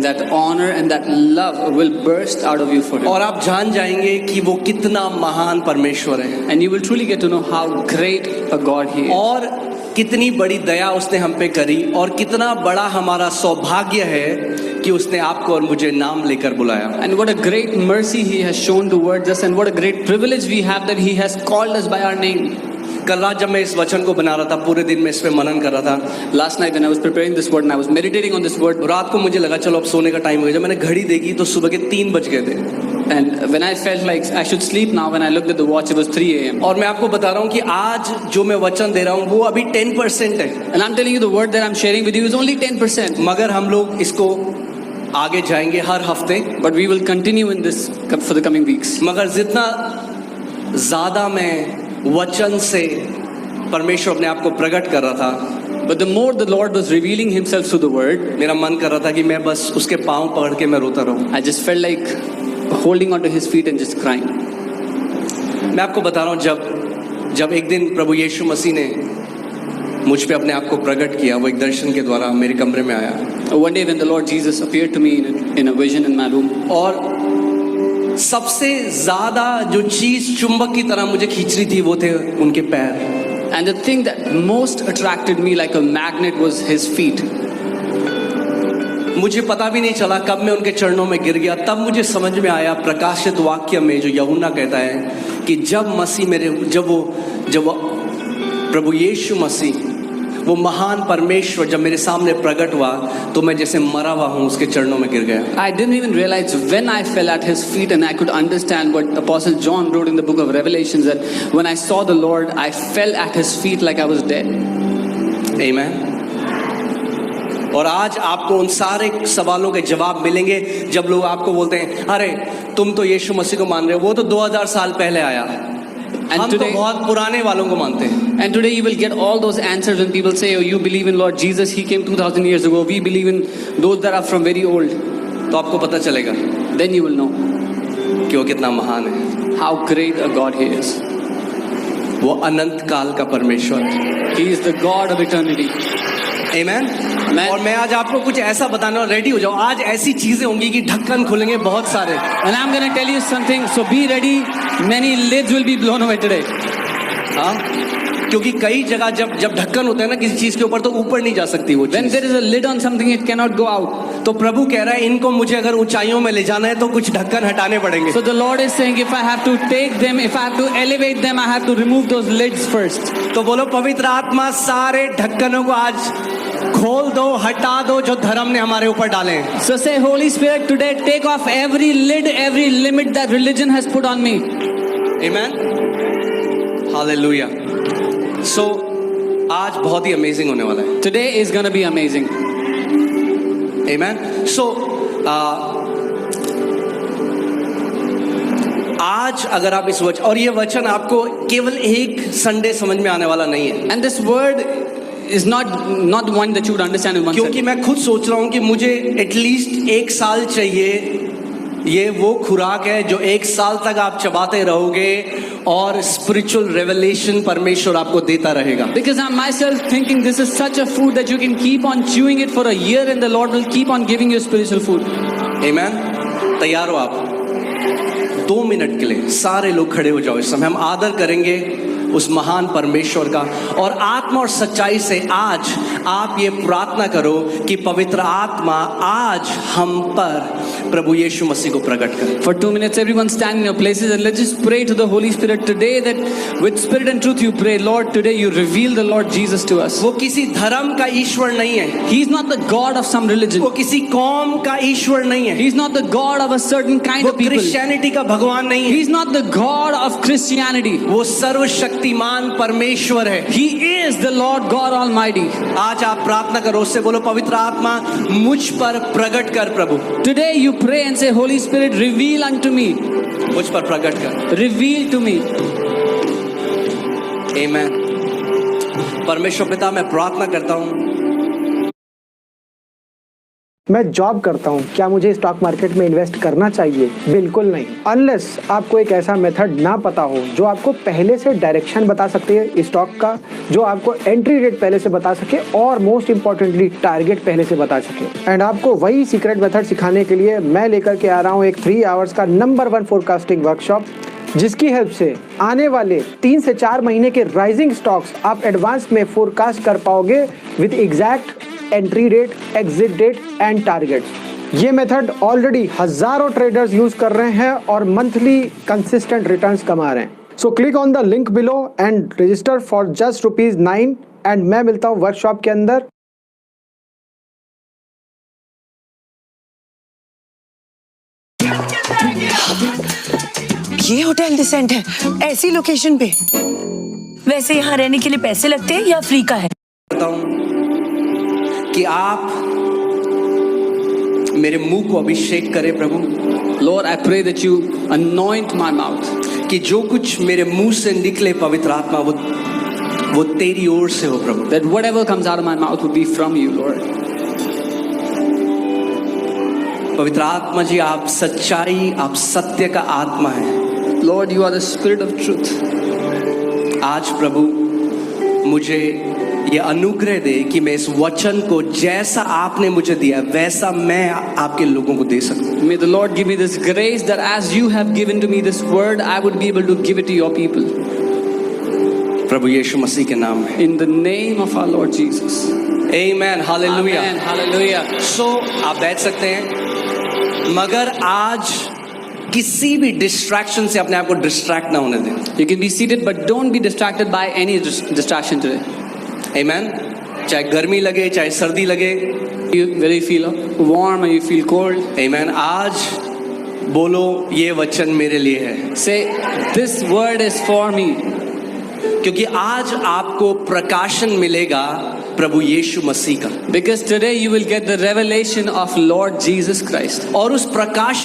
that honor and that love will burst out of you for him. और आप जान जाएंगे कि वो कितना महान परमेश्वर है And you will truly get to know how great a God he is. और कितनी बड़ी दया उसने हम पे करी और कितना बड़ा हमारा सौभाग्य है कि उसने आपको और मुझे नाम लेकर बुलाया. And what a great mercy he has shown towards us, and what a great privilege we have that he has called us by our name. कल रात जब मैं इस वचन को बना रहा था, पूरे दिन में इस पे मनन कर रहा था. Last night when I was preparing this word and I was meditating on this word, रात को मुझे लगा चलो अब सोने का टाइम हो गया. जब मैंने घड़ी देखी तो सुबह के 3 बज गए थे. and when I felt like I should sleep now, when I looked at the watch, it was 3 a.m. और मैं आपको बता रहा हूँ कि आज जो मैं वचन दे रहा हूँ वो अभी 10% है. And I'm telling you, the word that I'm sharing with you is only 10%. मगर हम लोग इसको आगे जाएंगे हर हफ्ते. But we will continue in this for the coming weeks. मगर जितना ज्यादा मैं वचन से परमेश्वर अपने आप को प्रकट कर रहा था, But the more the Lord was revealing himself through the word, मेरा मन कर रहा था कि मैं बस उसके पांव पकड़ के मैं रोता रहूं. I just felt like holding onto his feet and just crying. मैं आपको बता रहा हूं, जब एक दिन प्रभु यीशु मसीह ने मुझ पे अपने आप को प्रकट किया, वो एक दर्शन के द्वारा मेरे कमरे में आया. One day when the Lord Jesus appeared to me in a vision in my room, और सबसे ज्यादा जो चीज चुंबक की तरह मुझे खींच रही थी वो थे उनके पैर. and the thing that most attracted me like a magnet was his feet. मुझे पता भी नहीं चला कब मैं उनके चरणों में गिर गया. तब मुझे समझ में आया प्रकाशित वाक्य में जो यूहन्ना कहता है कि जब वो प्रभु यीशु मसीह, वो महान परमेश्वर जब मेरे सामने प्रकट हुआ तो मैं जैसे मरा हुआ हूँ उसके चरणों में गिर गया. I didn't even realize when I fell at his feet, and I could understand what Apostle John wrote in the book of Revelations, that when I saw the Lord, I fell at his feet like I was dead. Amen. और आज आपको उन सारे सवालों के जवाब मिलेंगे जब लोग आपको बोलते हैं अरे तुम तो यीशु मसीह को मान रहे हो, वो तो 2000 साल पहले आया. हम तो बहुत पुराने वालों को मानते हैं. And today you will get all those answers when people say, oh, you believe in Lord Jesus, he came 2000 years ago. We believe in those that are from very old. तो आपको पता चलेगा Then you will know कि वो कितना महान है. how great a God he is. वो अनंत काल का परमेश्वर है. He is the God of eternity. Amen. Amen. और मैं आज आपको कुछ ऐसा बताना, रेडी हो जाओ. आज ऐसी चीजें होंगी कि ढक्कन खुलेंगे बहुत सारे. And I'm going to tell you something, so be ready. Many lids will be blown away today. हाँ, क्योंकि कई जगह जब ढक्कन होता है ना किसी चीज के ऊपर तो ऊपर नहीं जा सकती वो When चीज. there is a lid on something, it cannot go out. तो प्रभु कह रहा है इनको मुझे अगर ऊंचाइयों में ले जाना है तो कुछ ढक्कन हटाने पड़ेंगे. So the Lord is saying, if I have to take them, if I have to elevate them, I have to remove those lids first. तो बोलो पवित्र आत्मा सारे ढक्कनों को आज खोल दो, हटा दो जो धर्म ने हमारे ऊपर डाले हैं. So say, Holy Spirit, today take off every lid, every limit that religion has put on me. Amen. Hallelujah. So आज बहुत ही अमेजिंग होने वाला है. Today is going to be amazing. Amen. So आज अगर आप इस वचन, और ये वचन आपको केवल एक संडे समझ में आने वाला नहीं है. And this word is not one that you would understand in one क्योंकि second. मैं खुद सोच रहा हूँ कि मुझे एटलीस्ट 1 साल चाहिए. ये वो खुराक है जो 1 साल तक आप चबाते रहोगे और स्पिरिचुअल रेवलेशन परमेश्वर आपको देता रहेगा. Because I'm myself thinking this is such a food that you can keep on chewing it for a year and the Lord will keep on giving you spiritual food. Amen. तैयार हो आप? 2 minute के लिए सारे लोग खड़े हो जाओ. इस समय हम आदर करेंगे उस महान परमेश्वर का, और आत्मा और सच्चाई से आज आप ये प्रार्थना करो कि पवित्र आत्मा आज हम पर प्रभु यीशु मसीह को प्रकट करे. For 2 minutes, everyone stand in your places and let's just pray to the Holy Spirit today, that with spirit and truth you pray, Lord, today you reveal the Lord Jesus to us. वो किसी धर्म का ईश्वर नहीं है. He is not the God of some religion. वो किसी कौम का ईश्वर नहीं है. He is not the God of a certain kind वो of people. क्रिश्चियनिटी का भगवान नहीं He है. is not the God of Christianity. वो सर्वशक्तिमान परमेश्वर है. He is the Lord God Almighty. आज आप प्रार्थना करो, उससे बोलो पवित्र आत्मा मुझ पर प्रकट कर प्रभु. Today you pray and say, Holy Spirit, reveal unto me. मुझ पर प्रकट कर. Reveal to me. आमेन. परमेश्वर पिता, मैं प्रार्थना करता हूँ मैं जॉब करता हूँ, क्या मुझे स्टॉक मार्केट में इन्वेस्ट करना चाहिए? बिल्कुल नहीं, अनलेस आपको एक ऐसा मेथड ना पता हो जो आपको पहले से डायरेक्शन बता सकते हैं स्टॉक का, जो आपको एंट्री रेट पहले से बता सके और मोस्ट इंपॉर्टेंटली टारगेट पहले से बता सके। एंड आपको वही सीक्रेट मेथड सिखाने के लिए मैं लेकर के आ रहा हूँ एक 3 आवर्स का नंबर 1 फोरकास्टिंग वर्कशॉप, जिसकी हेल्प से आने वाले 3 से 4 महीने के राइजिंग स्टॉक्स आप एडवांस में फोरकास्ट कर पाओगे with exact entry rate, exit date and targets. ये मेथड ऑलरेडी हजारों ट्रेडर्स यूज कर रहे हैं और मंथली कंसिस्टेंट रिटर्न्स कमा रहे हैं। So click on the link below and register for just ₹9 and मैं मिलता हूँ वर्कशॉप के अंदर। ये होटल डिसेंट है, ऐसी लोकेशन पे। वैसे यहाँ रहने के लिए पैसे लगते हैं या फ्री का है? करता हूं कि आप मेरे मुंह को अभिषेक करें प्रभु। Lord, I pray that you anoint my mouth. कि जो कुछ मेरे मुंह से निकले पवित्र आत्मा वो तेरी ओर से हो प्रभु। That whatever comes out of my mouth would be from you, Lord. पवित्र आत्मा जी, आप सच्चाई, आप सत्य का आत्मा है। Lord, you are the Spirit of truth. आज प्रभु मुझे ये अनुग्रह दे कि मैं इस वचन को जैसा आपने मुझे दिया वैसा मैं आपके लोगों को दे सकूं। May the Lord give me this grace that as you have given to me this word, I would be able to give it to your people. प्रभु यीशु मसीह के नाम में। In the name of our Lord Jesus. Amen. Hallelujah. Amen. Hallelujah. So आप बैठ सकते हैं, मगर आज किसी भी डिस्ट्रैक्शन से अपने आप को डिस्ट्रैक्ट ना होने दें। You can be seated, but don't be distracted by any distraction today. Amen. चाहे गर्मी लगे, चाहे सर्दी लगे, Whether you feel warm or you feel cold, Amen. आज बोलो ये वचन मेरे लिए है, say, this word is for me. क्योंकि आज आपको प्रकाशन मिलेगा प्रभु यीशु मसीह का। Because today you will get the revelation of Lord Jesus Christ. और उस प्रकाश